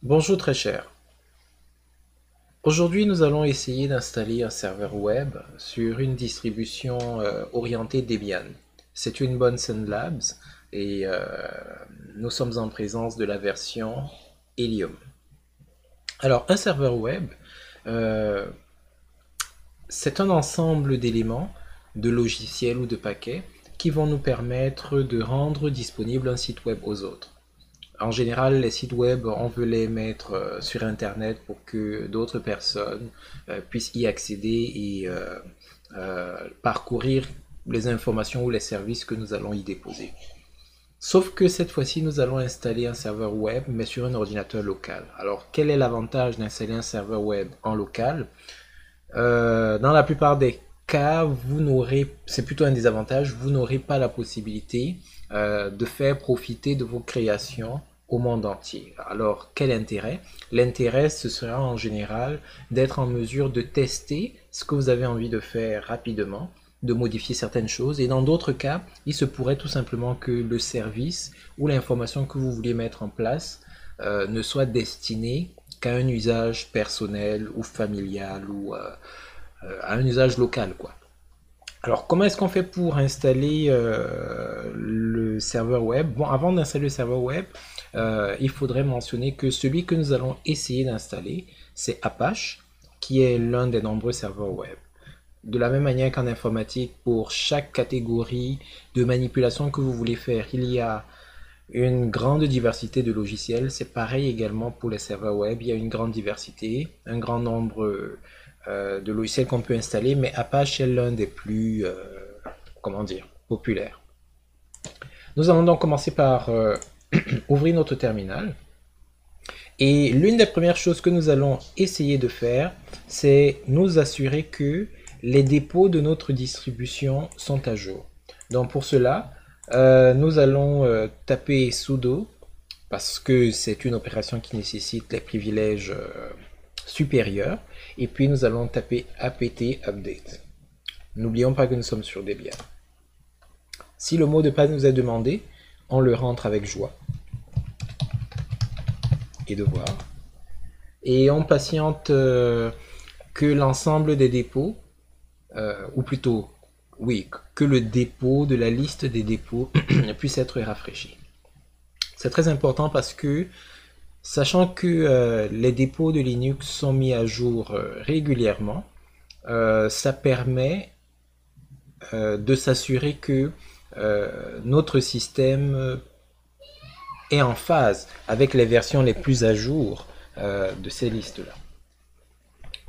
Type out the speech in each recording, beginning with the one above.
Bonjour très cher. Aujourd'hui, nous allons essayer d'installer un serveur web sur une distribution orientée Debian. C'est une bonne Labs et nous sommes en présence de la version Helium. Alors, un serveur web, euh, c'est un ensemble d'éléments, de logiciels ou de paquets qui vont nous permettre de rendre disponible un site web aux autres. En général, les sites web, on veut les mettre sur Internet pour que d'autres personnes puissent y accéder et parcourir les informations ou les services que nous allons y déposer. Sauf que cette fois-ci, nous allons installer un serveur web, mais sur un ordinateur local. Alors, quel est l'avantage d'installer un serveur web en local? Dans la plupart des cas, c'est plutôt un désavantage, vous n'aurez pas la possibilité de faire profiter de vos créations au monde entier. Alors, quel intérêt? L'intérêt, ce sera en général d'être en mesure de tester ce que vous avez envie de faire rapidement, de modifier certaines choses, et dans d'autres cas, il se pourrait tout simplement que le service ou l'information que vous voulez mettre en place ne soit destiné qu'à un usage personnel ou familial ou à un usage local, quoi. Alors, comment est-ce qu'on fait pour installer le serveur web? Bon, avant d'installer le serveur web, il faudrait mentionner que celui que nous allons essayer d'installer, c'est Apache, qui est l'un des nombreux serveurs web. De la même manière qu'en informatique, pour chaque catégorie de manipulation que vous voulez faire, il y a une grande diversité de logiciels. C'est pareil également pour les serveurs web. Il y a une grande diversité, un grand nombre de logiciels qu'on peut installer, mais Apache est l'un des plus, comment dire, populaires. Nous allons donc commencer par ouvrir notre terminal. Et l'une des premières choses que nous allons essayer de faire, c'est nous assurer que les dépôts de notre distribution sont à jour. Donc pour cela, nous allons taper sudo, parce que c'est une opération qui nécessite les privilèges supérieurs, et puis nous allons taper apt update. N'oublions pas que nous sommes sur Debian. Si le mot de passe nous est demandé, on le rentre avec joie et devoir. Et on patiente que l'ensemble des dépôts, ou plutôt, oui, que le dépôt de la liste des dépôts puisse être rafraîchi. C'est très important parce que, sachant que les dépôts de Linux sont mis à jour régulièrement, ça permet de s'assurer que notre système est en phase avec les versions les plus à jour de ces listes-là.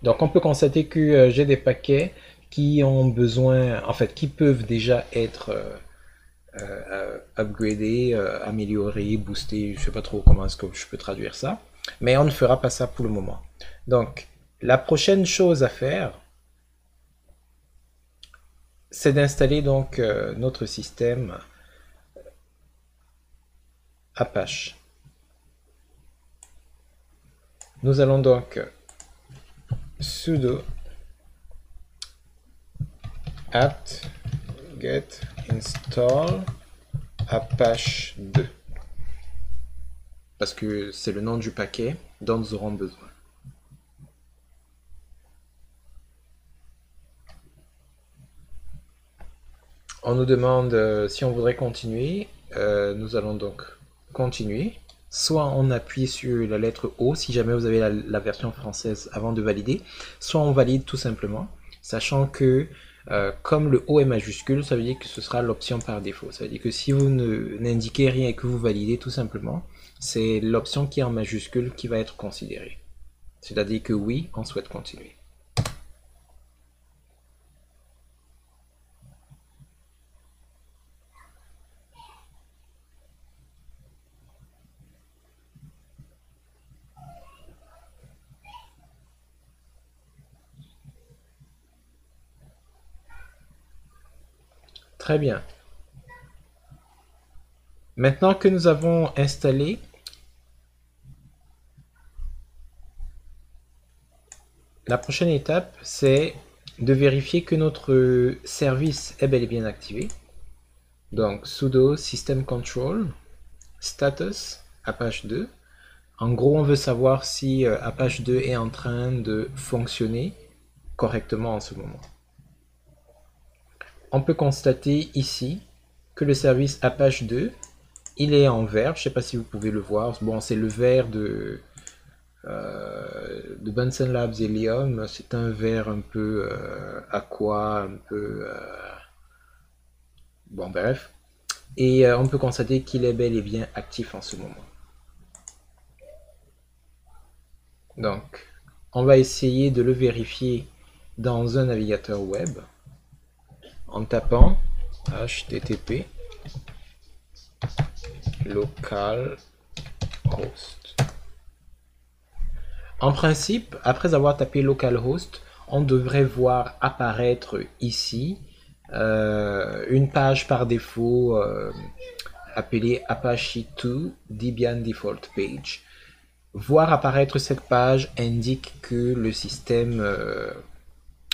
Donc on peut constater que j'ai des paquets qui ont besoin, en fait, qui peuvent déjà être upgradés, améliorés, boostés, je ne sais pas trop comment est-ce que je peux traduire ça, mais on ne fera pas ça pour le moment. Donc la prochaine chose à faire, c'est d'installer donc notre système Apache. Nous allons donc sudo apt get install apache 2 parce que c'est le nom du paquet dont nous aurons besoin. On nous demande si on voudrait continuer. Nous allons donc continuer. Soit on appuie sur la lettre O si jamais vous avez la version française avant de valider, soit on valide tout simplement, sachant que comme le O est majuscule, ça veut dire que ce sera l'option par défaut. Ça veut dire que si vous n'indiquez rien et que vous validez tout simplement, c'est l'option qui est en majuscule qui va être considérée. C'est-à-dire que oui, on souhaite continuer. Très bien. Maintenant que nous avons installé la prochaine étape, c'est de vérifier que notre service est bel et bien activé. Donc sudo system control status apache 2. En gros, on veut savoir si Apache 2 est en train de fonctionner correctement en ce moment. On peut constater ici que le service Apache 2, il est en vert. Je ne sais pas si vous pouvez le voir. Bon, c'est le vert de Bunsen Labs Helium. C'est un vert un peu aqua, un peu... bon, bref. Et on peut constater qu'il est bel et bien actif en ce moment. Donc, on va essayer de le vérifier dans un navigateur web en tapant http localhost. En principe, après avoir tapé localhost, on devrait voir apparaître ici une page par défaut appelée Apache 2 Debian Default Page. Voir apparaître cette page indique que le système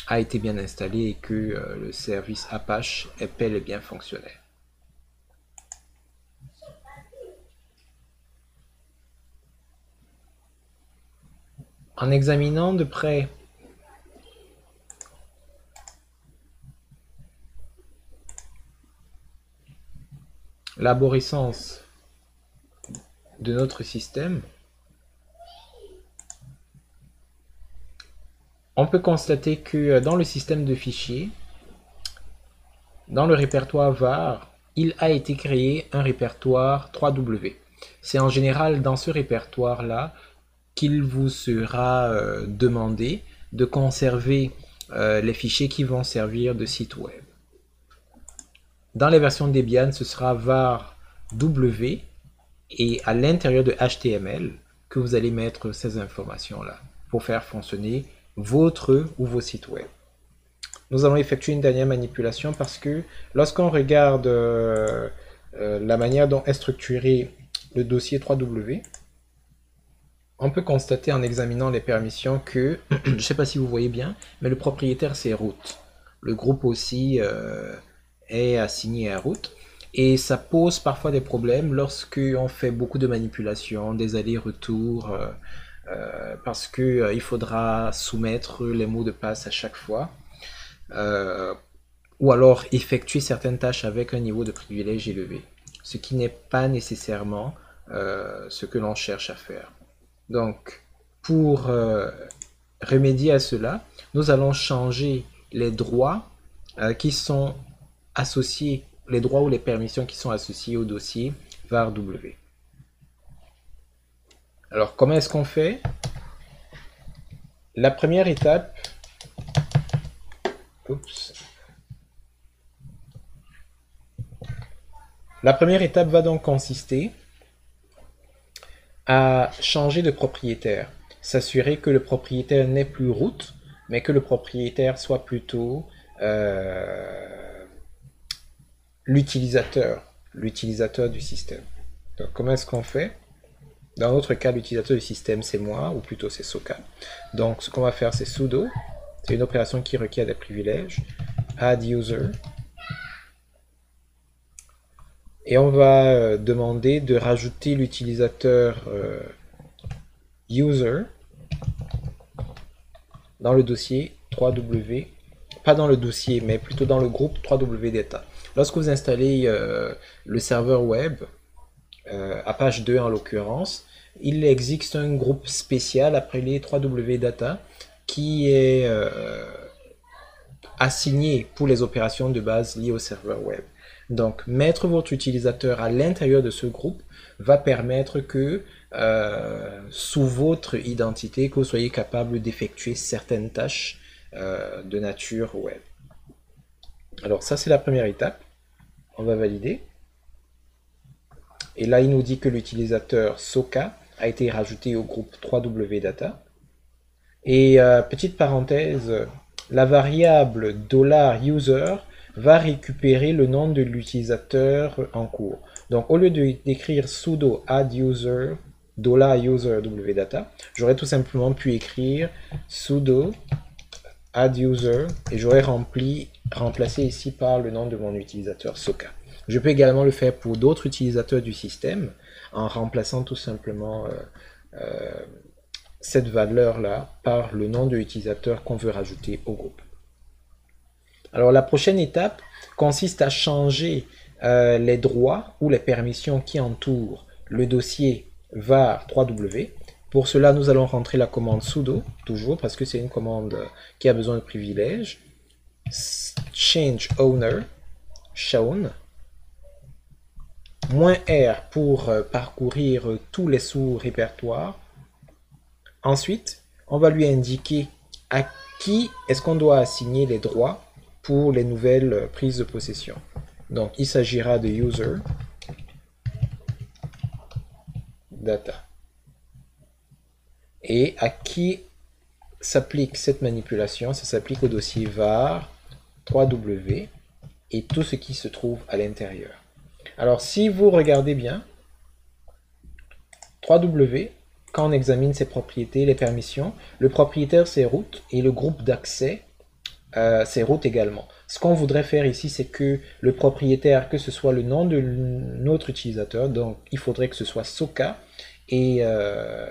a été bien installé et que le service Apache est bel et bien fonctionnel. En examinant de près l'arborescence de notre système, on peut constater que dans le système de fichiers, dans le répertoire var, il a été créé un répertoire 3W. C'est en général dans ce répertoire-là qu'il vous sera demandé de conserver les fichiers qui vont servir de site web. Dans les versions Debian, ce sera var w et à l'intérieur de HTML que vous allez mettre ces informations-là pour faire fonctionner votre ou vos sites web. Nous allons effectuer une dernière manipulation parce que lorsqu'on regarde la manière dont est structuré le dossier 3W, on peut constater en examinant les permissions que, je ne sais pas si vous voyez bien, mais le propriétaire c'est root. Le groupe aussi est assigné à root. Et ça pose parfois des problèmes lorsque on fait beaucoup de manipulations, des allers-retours, parce que il faudra soumettre les mots de passe à chaque fois, ou alors effectuer certaines tâches avec un niveau de privilège élevé, ce qui n'est pas nécessairement ce que l'on cherche à faire. Donc, pour remédier à cela, nous allons changer les droits qui sont associés, les droits ou les permissions qui sont associés au dossier var w. Alors, comment est-ce qu'on fait? La première étape, la première étape va donc consister à changer de propriétaire, s'assurer que le propriétaire n'est plus root, mais que le propriétaire soit plutôt l'utilisateur du système. Donc, comment est-ce qu'on fait? Dans notre cas, l'utilisateur du système, c'est moi, ou plutôt c'est Soka. Donc, ce qu'on va faire, c'est sudo. C'est une opération qui requiert des privilèges. Add user. Et on va demander de rajouter l'utilisateur user dans le dossier 3W, pas dans le dossier, mais plutôt dans le groupe 3W data. Lorsque vous installez le serveur web, Apache 2 en l'occurrence, il existe un groupe spécial appelé 3W data qui est assigné pour les opérations de base liées au serveur web. Donc, mettre votre utilisateur à l'intérieur de ce groupe va permettre que, sous votre identité, que vous soyez capable d'effectuer certaines tâches de nature web. Alors, ça, c'est la première étape. On va valider. Et là, il nous dit que l'utilisateur Soka a été rajouté au groupe 3W data. Et petite parenthèse, la variable $user va récupérer le nom de l'utilisateur en cours. Donc, au lieu d'écrire sudo add user $user wdata, j'aurais tout simplement pu écrire sudo add user et j'aurais remplacé ici par le nom de mon utilisateur Soka. Je peux également le faire pour d'autres utilisateurs du système en remplaçant tout simplement cette valeur-là par le nom de l'utilisateur qu'on veut rajouter au groupe. Alors la prochaine étape consiste à changer les droits ou les permissions qui entourent le dossier var 3w. Pour cela, nous allons rentrer la commande sudo, toujours parce que c'est une commande qui a besoin de privilèges. Change owner, shown, -r pour parcourir tous les sous-répertoires. Ensuite, on va lui indiquer à qui est-ce qu'on doit assigner les droits pour les nouvelles prises de possession. Donc, il s'agira de user data. Et à qui s'applique cette manipulation? Ça s'applique au dossier var 3w et tout ce qui se trouve à l'intérieur. Alors, si vous regardez bien, 3w, quand on examine ses propriétés, les permissions, le propriétaire c'est root et le groupe d'accès c'est root également. Ce qu'on voudrait faire ici, c'est que le propriétaire, que ce soit le nom de notre utilisateur, donc il faudrait que ce soit Soka, et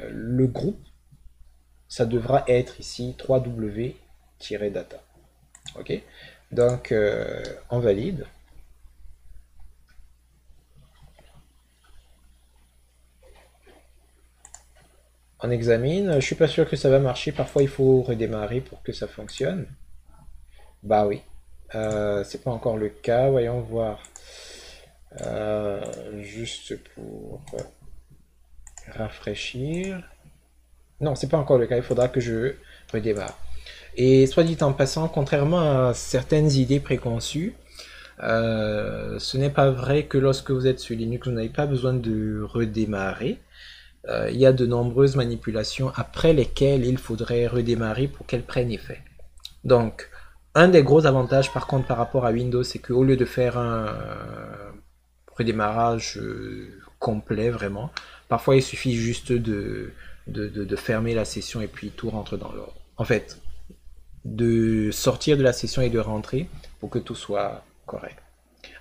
le groupe, ça devra être ici 3w-data. Ok, donc on valide. On examine. Je suis pas sûr que ça va marcher. Parfois, il faut redémarrer pour que ça fonctionne. Bah oui. C'est pas encore le cas. Voyons voir. Juste pour rafraîchir. Non, c'est pas encore le cas. Il faudra que je redémarre. Et soit dit en passant, contrairement à certaines idées préconçues, ce n'est pas vrai que lorsque vous êtes sur Linux, vous n'avez pas besoin de redémarrer. Il y a de nombreuses manipulations après lesquelles il faudrait redémarrer pour qu'elles prennent effet. Donc, un des gros avantages par contre par rapport à Windows, c'est qu'au lieu de faire un redémarrage complet vraiment, parfois il suffit juste de fermer la session et puis tout rentre dans l'ordre. En fait, de sortir de la session et de rentrer pour que tout soit correct.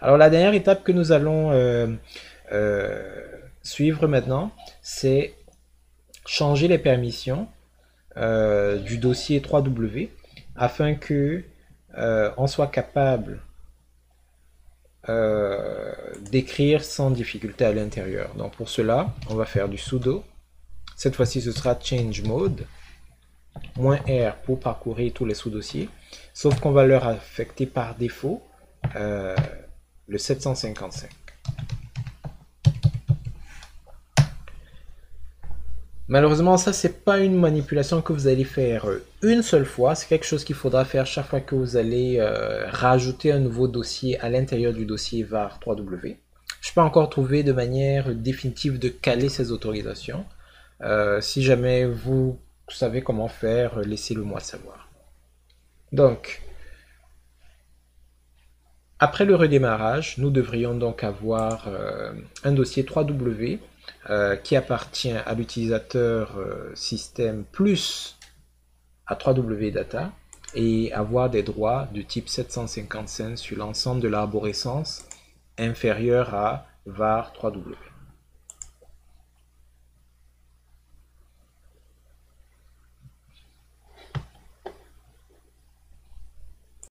Alors la dernière étape que nous allons suivre maintenant, c'est changer les permissions du dossier 3w afin que on soit capable d'écrire sans difficulté à l'intérieur. Donc pour cela, on va faire du sudo. Cette fois-ci, ce sera change mode -r pour parcourir tous les sous-dossiers, sauf qu'on va leur affecter par défaut le 755. Malheureusement, ça, c'est pas une manipulation que vous allez faire une seule fois. C'est quelque chose qu'il faudra faire chaque fois que vous allez rajouter un nouveau dossier à l'intérieur du dossier var 3w. Je n'ai pas encore trouvé de manière définitive de caler ces autorisations. Si jamais vous savez comment faire, laissez-le moi savoir. Donc, après le redémarrage, nous devrions donc avoir un dossier 3w qui appartient à l'utilisateur système plus à 3w data et avoir des droits de type 755 sur l'ensemble de l'arborescence inférieur à var 3w.